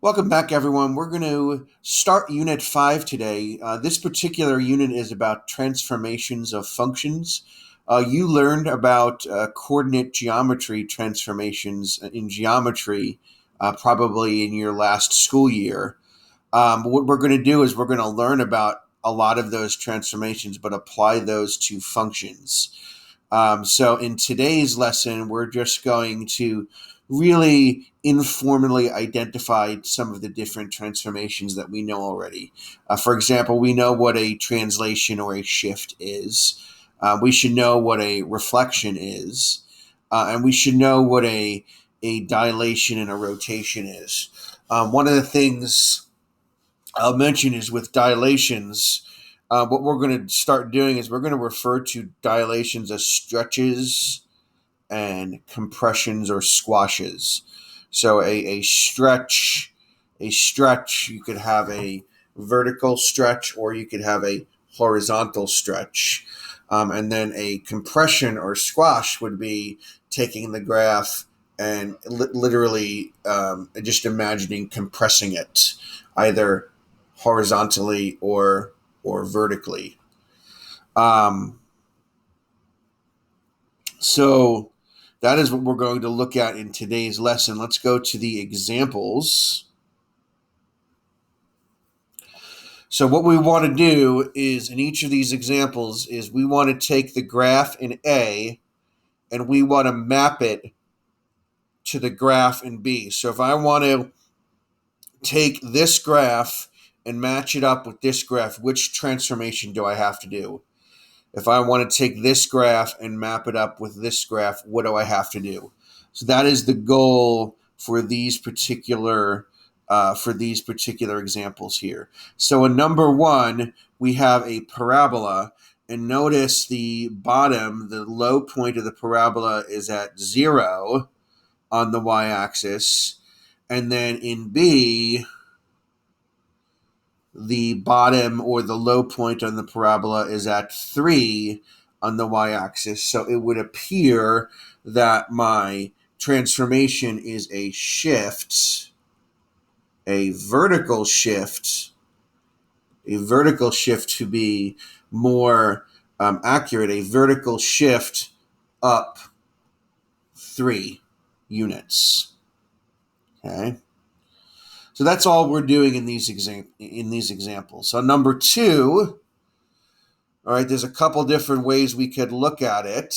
Welcome back, everyone. We're going to start Unit 5 today. This particular unit is about transformations of functions. You learned about coordinate geometry transformations in geometry probably in your last school year. But what we're going to do is we're going to learn about a lot of those transformations, but apply those to functions. So in today's lesson, we're just going to really informally identify some of the different transformations that we know already. For example, we know what a translation or a shift is. We should know what a reflection is. And we should know what a dilation and a rotation is. One of the things I'll mention is with dilations, what we're going to start doing is we're going to refer to dilations as stretches and compressions or squashes. So a stretch, you could have a vertical stretch or you could have a horizontal stretch. And then a compression or squash would be taking the graph and literally just imagining compressing it, either horizontally or vertically. Um, so that is what we're going to look at in today's lesson. Let's go to the examples. So what we want to do is in each of these examples is we want to take the graph in A and we want to map it to the graph in B. So if I want to take this graph and match it up with this graph, which transformation do I have to do? If I want to take this graph and map it up with this graph, what do I have to do? So that is the goal for these particular examples here. So in number one, we have a parabola, and notice the bottom, the low point of the parabola is at 0 on the y-axis, and then in B, the bottom or the low point on the parabola is at 3 on the y-axis. So it would appear that my transformation is a shift, a vertical shift to be more accurate, a vertical shift up 3 units. Okay. So that's all we're doing in these examples. So number two, all right, there's a couple different ways we could look at it.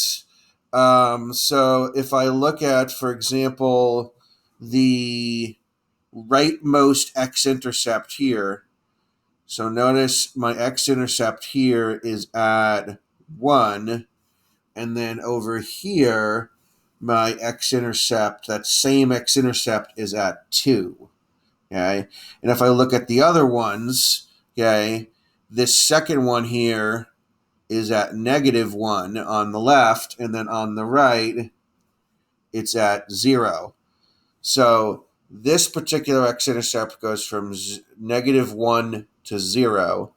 So if I look at, for example, the rightmost x-intercept here, so notice my x-intercept here is at 1, and then over here, my x-intercept, that same x-intercept is at 2. Okay, and if I look at the other ones, okay, this second one here is at -1 on the left, and then on the right, it's at 0. So this particular x-intercept goes from -1 to 0,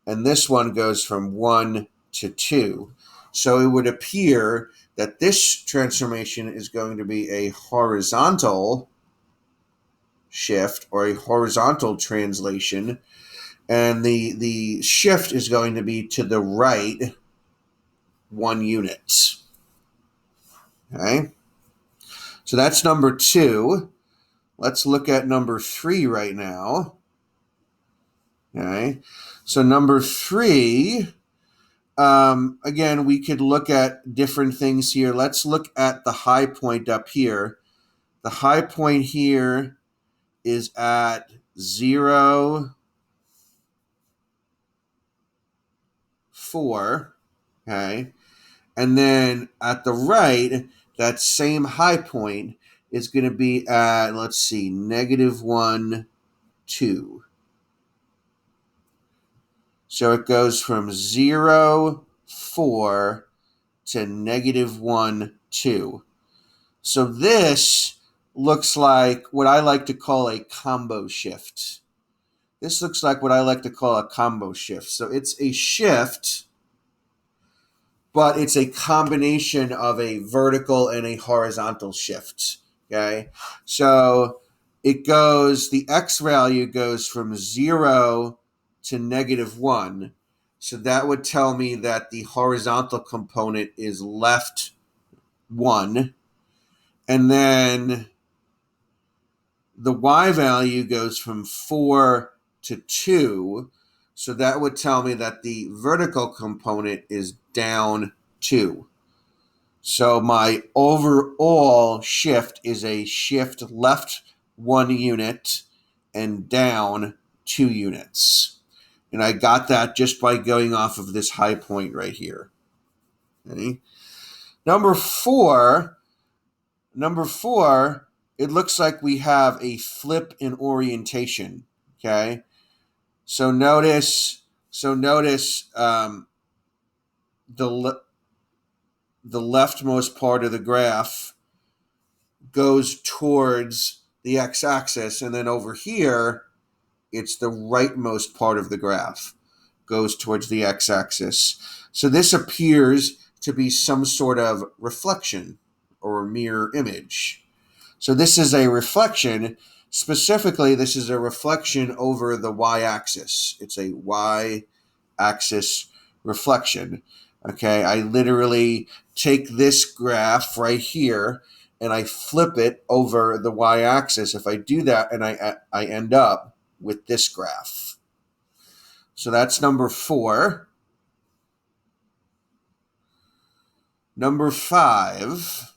and this one goes from 1 to 2. So it would appear that this transformation is going to be a horizontal shift or a horizontal translation, and the shift is going to be to the right 1 unit. Okay, so that's number two. Let's look at number 3 right now. Okay, so number 3, again, we could look at different things here. Let's look at the high point up here. The high point here is at 0, 4, okay? And then at the right, that same high point is going to be at, let's see, -1, 2. So it goes from 0, 4 to -1, 2. So this looks like what I like to call a combo shift. This looks like what I like to call a combo shift. So it's a shift, but it's a combination of a vertical and a horizontal shift. Okay, so the x value goes from 0 to -1. So that would tell me that the horizontal component is left 1. And then the y value goes from 4 to 2. So that would tell me that the vertical component is down 2. So my overall shift is a shift left 1 unit and down 2 units. And I got that just by going off of this high point right here. Okay. Number four, it looks like we have a flip in orientation. Okay. So notice the leftmost part of the graph goes towards the x-axis, and then over here, it's the rightmost part of the graph goes towards the x-axis. So this appears to be some sort of reflection or mirror image. So this is a reflection. Specifically, this is a reflection over the y-axis. It's a y-axis reflection. Okay, I literally take this graph right here and I flip it over the y-axis. If I do that, and I end up with this graph. So that's number 4. Number 5.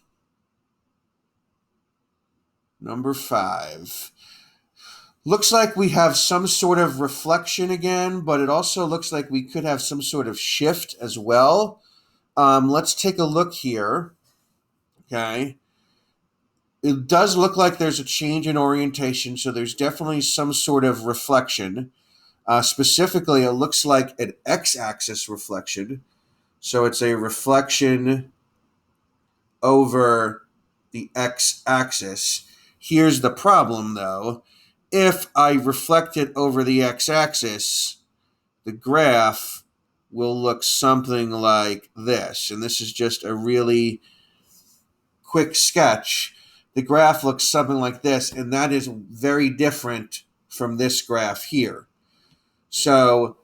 Looks like we have some sort of reflection again, but it also looks like we could have some sort of shift as well. Let's take a look here. Okay. It does look like there's a change in orientation, so there's definitely some sort of reflection. Specifically, it looks like an x-axis reflection. So it's a reflection over the x-axis. Here's the problem, though. If I reflect it over the x-axis, the graph will look something like this. And this is just a really quick sketch. The graph looks something like this, and that is very different from this graph here. So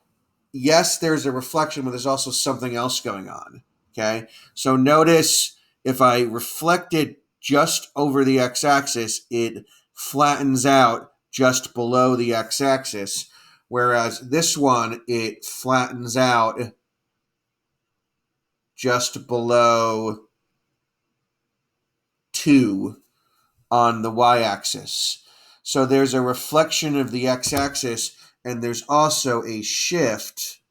yes, there's a reflection, but there's also something else going on. Okay, so notice if I reflect it just over the x-axis, it flattens out just below the x-axis, whereas this one, it flattens out just below 2 on the y-axis. So there's a reflection of the x-axis, and there's also a shift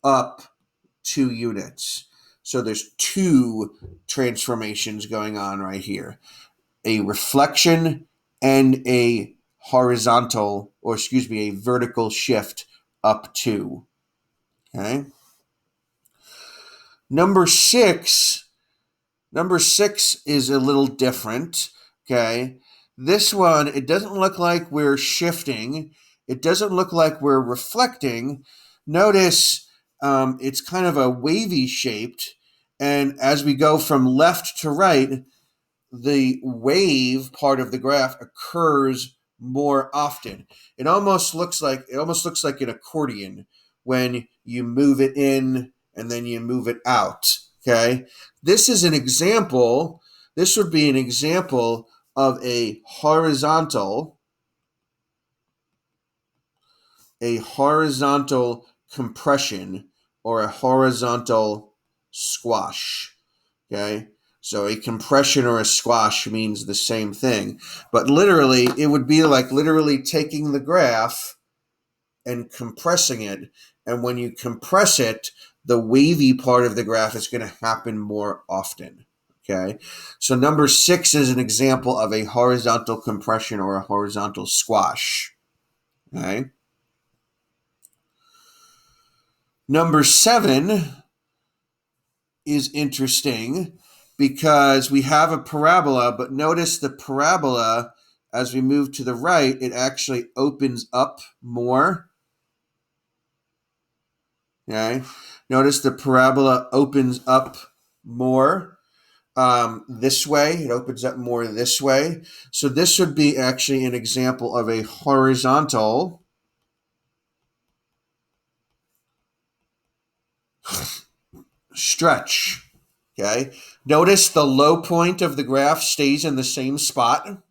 up 2 units. So there's 2 transformations going on right here. A reflection and a horizontal, or excuse me, a vertical shift up 2. Okay. Number 6 is a little different. Okay. This one, it doesn't look like we're shifting. It doesn't look like we're reflecting. Notice it's kind of a wavy shaped. And as we go from left to right, the wave part of the graph occurs more often. It almost looks like an accordion when you move it in and then you move it out. Okay. This is an example. This would be an example of a horizontal compression or a horizontal squash. Okay. So a compression or a squash means the same thing. But literally, it would be like literally taking the graph and compressing it. And when you compress it, the wavy part of the graph is going to happen more often. Okay. So number 6 is an example of a horizontal compression or a horizontal squash. Okay. Number 7 is interesting because we have a parabola, but notice the parabola, as we move to the right, it actually opens up more. Okay. Notice the parabola opens up more. this way. It opens up more this way. So this would be actually an example of a horizontal stretch. Okay. Notice the low point of the graph stays in the same spot.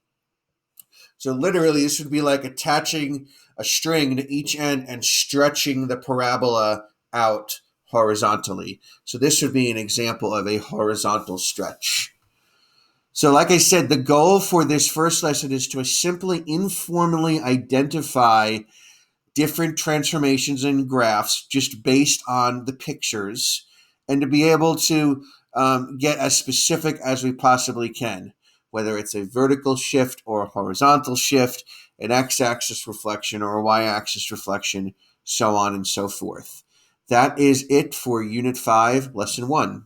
So literally, this would be like attaching a string to each end and stretching the parabola out horizontally. So this would be an example of a horizontal stretch. So like I said, the goal for this first lesson is to simply informally identify different transformations in graphs just based on the pictures, and to be able to get as specific as we possibly can, whether it's a vertical shift or a horizontal shift, an x-axis reflection or a y-axis reflection, so on and so forth. That is it for Unit 5, Lesson 1.